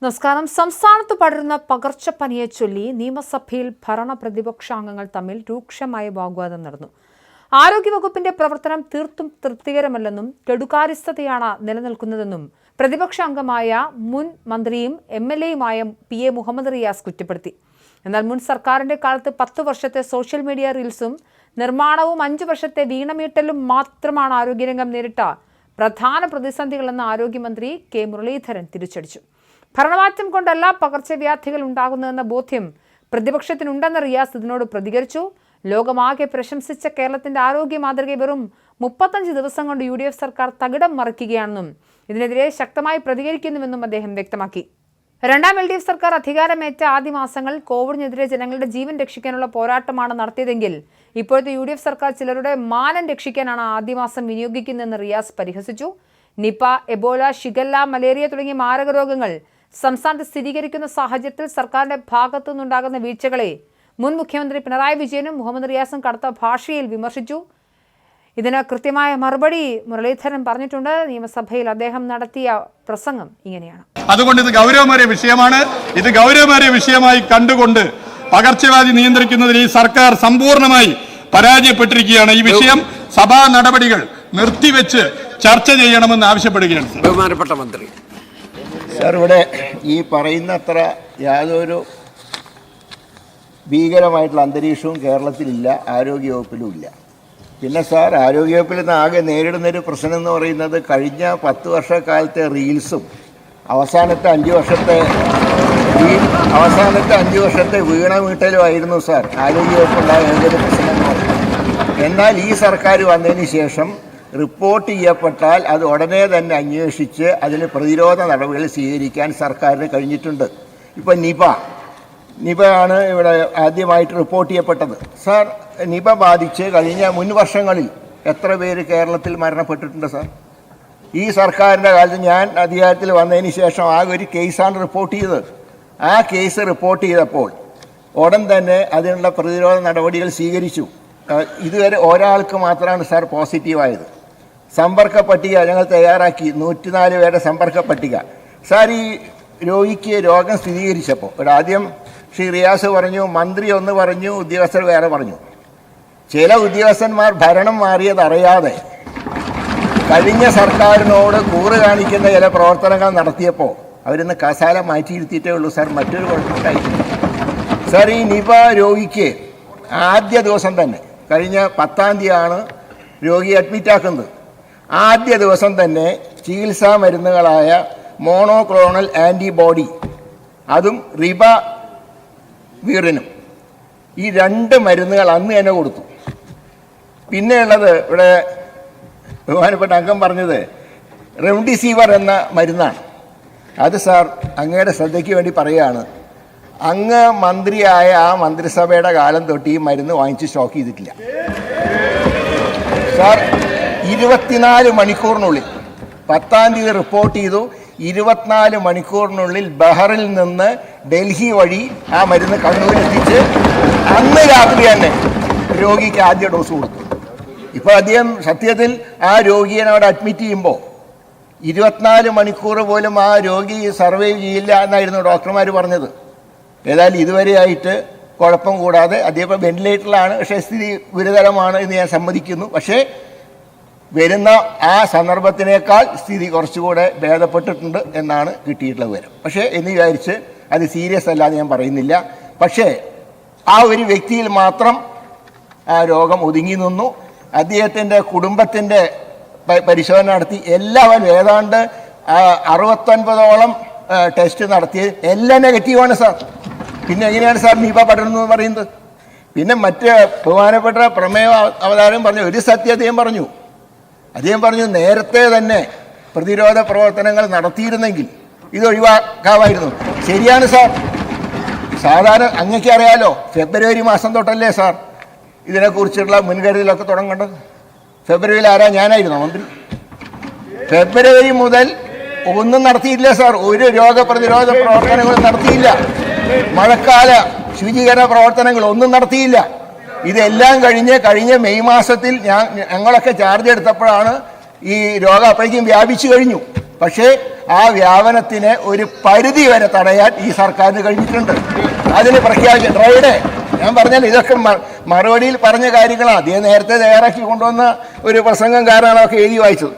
നമസ്കാരം. സംസ്ഥാനത്ത് പടരുന്ന പകർച്ചപ്പനിയെ ചൊല്ലി നിയമസഭയിൽ ഭരണ പ്രതിപക്ഷാംഗങ്ങൾ തമ്മിൽ രൂക്ഷമായ വാഗ്വാദം നടന്നു. ആരോഗ്യവകുപ്പിന്റെ പ്രവർത്തനം തീർത്തും തൃപ്തികരമല്ലെന്നും കെടുകാര്യസ്ഥതയാണ് നിലനിൽക്കുന്നതെന്നും പ്രതിപക്ഷ അംഗമായ മുൻ മന്ത്രിയും MLA-യുമായ PA മുഹമ്മദ് റിയാസ് കുറ്റപ്പെടുത്തി. എന്നാൽ മുൻ സർക്കാരിന്റെ കാലത്ത് 10 വർഷത്തെ സോഷ്യൽ മീഡിയ റീൽസും നിർമ്മാണവും 5 വർഷത്തെ വീണമീട്ടലും മാത്രമാണ് ആരോഗ്യരംഗം നേരിട്ട പ്രധാന പ്രതിസന്ധികളെന്ന് ആരോഗ്യമന്ത്രി K. മുരളീധരൻ തിരിച്ചടിച്ചു. ഭരണമാറ്റം കൊണ്ടല്ല പകർച്ചവ്യാധികൾ ഉണ്ടാകുന്നതെന്ന ബോധ്യം പ്രതിപക്ഷത്തിനുണ്ടെന്ന് റിയാസ് ഇതിനോട് പ്രതികരിച്ചു. ലോകമാകെ പ്രശംസിച്ച കേരളത്തിന്റെ ആരോഗ്യ മാതൃകയെ വെറും 35 ദിവസം കൊണ്ട് UDF സർക്കാർ തകിടം മറിക്കുകയാണെന്നും ഇതിനെതിരെ ശക്തമായി പ്രതികരിക്കുന്നുവെന്നും അദ്ദേഹം വ്യക്തമാക്കി. രണ്ടാം LDF സർക്കാർ അധികാരമേറ്റ ആദ്യ മാസങ്ങൾ കോവിഡിനെതിരെ ജനങ്ങളുടെ ജീവൻ രക്ഷിക്കാനുള്ള പോരാട്ടമാണ് നടത്തിയതെങ്കിൽ ഇപ്പോഴത്തെ UDF സർക്കാർ ചിലരുടെ മാനം രക്ഷിക്കാനാണ് ആദ്യ മാസം വിനിയോഗിക്കുന്നതെന്ന് റിയാസ് പരിഹസിച്ചു. നിപ, എബോല, ഷിഗല്ല, മലേറിയ തുടങ്ങിയ മാരക രോഗങ്ങൾ സംസ്ഥാനത്ത് സ്ഥിരീകരിക്കുന്ന സാഹചര്യത്തിൽ സർക്കാരിന്റെ ഭാഗത്തുനിന്നുണ്ടാകുന്ന വീഴ്ചകളെ മുൻ മുഖ്യമന്ത്രി പിണറായി വിജയനും മുഹമ്മദ് റിയാസും കടുത്ത ഭാഷയിൽ വിമർശിച്ചു. ഇതിന് കൃത്യമായ മറുപടി മുരളീധരൻ പറഞ്ഞിട്ടുണ്ട്. നിയമസഭയിൽ അദ്ദേഹം നടത്തിയ പ്രസംഗം ഇങ്ങനെയാണ്. അതുകൊണ്ട് ഇത് ഗൗരവമേറിയ വിഷയമാണ്. ഇത് ഗൗരവമേറിയ വിഷയമായി കണ്ടുകൊണ്ട് പകർച്ചവ്യാധി നിയന്ത്രിക്കുന്നതിൽ ഈ സർക്കാർ സമ്പൂർണ്ണമായി പരാജയപ്പെട്ടിരിക്കുകയാണ്. ഈ വിഷയം സഭാ നടപടികൾ നിർത്തിവെച്ച് ചർച്ച ചെയ്യണമെന്ന് ആവശ്യപ്പെടുകയാണ്. ബഹുമാനപ്പെട്ട മന്ത്രി സാർ, ഇവിടെ ഈ പറയുന്നത്ര യാതൊരു ഭീകരമായിട്ടുള്ള അന്തരീക്ഷവും കേരളത്തിലില്ല, ആരോഗ്യവകുപ്പിലും ഇല്ല. പിന്നെ സാർ, ആരോഗ്യവകുപ്പിൽ നിന്ന് ആകെ നേരിടുന്നൊരു പ്രശ്നം എന്ന് പറയുന്നത് കഴിഞ്ഞ 10 വർഷക്കാലത്തെ റീൽസും അവസാനത്തെ 5 വർഷത്തെ വീണമീട്ടലുമായിരുന്നു സാർ ആരോഗ്യവകുപ്പുണ്ടായ ഏതൊരു പ്രശ്നം. എന്നാൽ ഈ സർക്കാർ വന്നതിന് ശേഷം റിപ്പോർട്ട് ചെയ്യപ്പെട്ടാൽ അത് ഉടനെ തന്നെ അന്വേഷിച്ച് അതിന് പ്രതിരോധ നടപടികൾ സ്വീകരിക്കാൻ സർക്കാരിന് കഴിഞ്ഞിട്ടുണ്ട്. ഇപ്പോൾ നിപ ആണ് ഇവിടെ ആദ്യമായിട്ട് റിപ്പോർട്ട് ചെയ്യപ്പെട്ടത്. സാർ, നിപ ബാധിച്ച് കഴിഞ്ഞ മുൻ വർഷങ്ങളിൽ എത്ര പേര് കേരളത്തിൽ മരണപ്പെട്ടിട്ടുണ്ട് സാർ? ഈ സർക്കാരിൻ്റെ കാലത്ത് ഞാൻ അധികാരത്തിൽ വന്നതിന് ശേഷം ആകെ ഒരു കേസാണ് റിപ്പോർട്ട് ചെയ്തത്. ആ കേസ് റിപ്പോർട്ട് ചെയ്തപ്പോൾ ഉടൻ തന്നെ അതിനുള്ള പ്രതിരോധ നടപടികൾ സ്വീകരിച്ചു. ഇതുവരെ ഒരാൾക്ക് മാത്രമാണ് സാർ പോസിറ്റീവായത്. സമ്പർക്ക പട്ടിക ഞങ്ങൾ തയ്യാറാക്കി, 104 പേരുടെ സമ്പർക്ക പട്ടിക. സാർ, ഈ രോഗിക്ക് രോഗം സ്ഥിരീകരിച്ചപ്പോൾ ഇവിടെ ആദ്യം ശ്രീ റിയാസ് പറഞ്ഞു, മന്ത്രി ഒന്ന് പറഞ്ഞു, ഉദ്യോഗസ്ഥർ വേറെ പറഞ്ഞു. ചില ഉദ്യോഗസ്ഥന്മാർ ഭരണം മാറിയത് അറിയാതെ കഴിഞ്ഞ സർക്കാരിനോട് കൂറ് കാണിക്കുന്ന ചില പ്രവർത്തനങ്ങൾ നടത്തിയപ്പോൾ അവരിന്ന് കസാല മാറ്റിയിരുത്തിയിട്ടേ ഉള്ളൂ സാർ. മറ്റൊരു കുഴപ്പമുണ്ടായിട്ടില്ല സാർ. ഈ നിപ രോഗിക്ക് ആദ്യ ദിവസം തന്നെ, കഴിഞ്ഞ 10-ാം തീയതിയാണ് രോഗിയെ അഡ്മിറ്റാക്കുന്നത്. ആദ്യ ദിവസം തന്നെ ചികിത്സാ മരുന്നുകളായ മോണോക്ലോണൽ ആൻറ്റിബോഡി, അതും റിബ വീറിനും, ഈ 2 മരുന്നുകൾ അന്ന് തന്നെ കൊടുത്തു. പിന്നെയുള്ളത് ഇവിടെ ബഹുമാനപ്പെട്ട അംഗം പറഞ്ഞത് റെംഡിസിവിർ എന്ന മരുന്നാണ്. അത് സാർ, അങ്ങയുടെ ശ്രദ്ധയ്ക്ക് വേണ്ടി പറയുകയാണ്, അങ്ങ് മന്ത്രിയായ ആ മന്ത്രിസഭയുടെ കാലം തൊട്ട് ഈ മരുന്ന് വാങ്ങിച്ച് സ്റ്റോക്ക് ചെയ്തിട്ടില്ല സാർ. 24 മണിക്കൂറിനുള്ളിൽ 10-ാം തീയതി റിപ്പോർട്ട് ചെയ്തു. 24 മണിക്കൂറിനുള്ളിൽ ബഹറിൽ നിന്ന് ഡൽഹി വഴി ആ മരുന്ന് കണ്ണൂരെത്തിച്ച് അന്ന് രാത്രി തന്നെ രോഗിക്ക് ആദ്യ ഡോസ് കൊടുത്തു. ഇപ്പോൾ അദ്ദേഹം സത്യത്തിൽ ആ രോഗിയെ അവിടെ അഡ്മിറ്റ് ചെയ്യുമ്പോൾ 24 മണിക്കൂർ പോലും ആ രോഗി സർവൈവ് ചെയ്യില്ല എന്നായിരുന്നു ഡോക്ടർമാർ പറഞ്ഞത്. ഏതായാലും ഇതുവരെയായിട്ട് കുഴപ്പം കൂടാതെ അദ്ദേഹം വെന്റിലേറ്ററിലാണ്. പക്ഷേ സ്ഥിതി ഗുരുതരമാണ് എന്ന് ഞാൻ സമ്മതിക്കുന്നു. പക്ഷേ വരുന്ന ആ സന്ദർഭത്തിനേക്കാൾ സ്ഥിതി കുറച്ചുകൂടെ ഭേദപ്പെട്ടിട്ടുണ്ട് എന്നാണ് കിട്ടിയിട്ടുള്ള വിവരം. പക്ഷേ എന്ന് വിചാരിച്ച് അത് സീരിയസ് അല്ലാതെ ഞാൻ പറയുന്നില്ല. പക്ഷേ ആ ഒരു വ്യക്തിയിൽ മാത്രം ആ രോഗം ഒതുങ്ങി നിന്നു. അദ്ദേഹത്തിൻ്റെ കുടുംബത്തിൻ്റെ പരിശോധന നടത്തി. എല്ലാവരും ഏതാണ്ട് 69ഓളം ടെസ്റ്റ് നടത്തി, എല്ലാം നെഗറ്റീവാണ് സാർ. പിന്നെ എങ്ങനെയാണ് സാർ നിപ പടരുന്നതെന്ന് പറയുന്നത്? പിന്നെ മറ്റ് ബഹുമാനപ്പെട്ട പ്രമേയ അവതാരം പറഞ്ഞു ഒരു സത്യം അദ്ദേഹം പറഞ്ഞു നേരത്തെ തന്നെ പ്രതിരോധ പ്രവർത്തനങ്ങൾ നടത്തിയിരുന്നെങ്കിൽ ഇത് ഒഴിവാക്കാമായിരുന്നു. ശരിയാണ് സാർ. സാധാരണ അങ്ങക്ക് അറിയാലോ, ഫെബ്രുവരി മാസം തൊട്ടല്ലേ സാർ ഇതിനെക്കുറിച്ചുള്ള മുൻകരുതലൊക്കെ തുടങ്ങേണ്ടത്? ഫെബ്രുവരിയിൽ ആരാ? ഞാനായിരുന്നു മന്ത്രി. ഫെബ്രുവരി മുതൽ ഒന്നും നടത്തിയില്ല സാർ. ഒരു രോഗപ്രതിരോധ പ്രവർത്തനങ്ങളും നടത്തിയില്ല. മഴക്കാല ശുചീകരണ പ്രവർത്തനങ്ങൾ ഒന്നും നടത്തിയില്ല. ഇതെല്ലാം കഴിഞ്ഞ മെയ് മാസത്തിൽ ഞങ്ങളൊക്കെ ചാർജ് എടുത്തപ്പോഴാണ് ഈ രോഗം അപ്പോഴേക്കും വ്യാപിച്ചു കഴിഞ്ഞു. പക്ഷേ ആ വ്യാപനത്തിന് ഒരു പരിധി വരെ തടയാൻ ഈ സർക്കാരിന് കഴിഞ്ഞിട്ടുണ്ട്. അതിന് പ്രഖ്യാപിച്ച ഡ്രൈഡേ ഞാൻ പറഞ്ഞാൽ ഇതൊക്കെ മറുപടിയിൽ പറഞ്ഞ കാര്യങ്ങളാണ്. അദ്ദേഹം നേരത്തെ തയ്യാറാക്കി കൊണ്ടുവന്ന ഒരു പ്രസംഗം കാരണമാണ് ഒക്കെ എഴുതി വായിച്ചത്.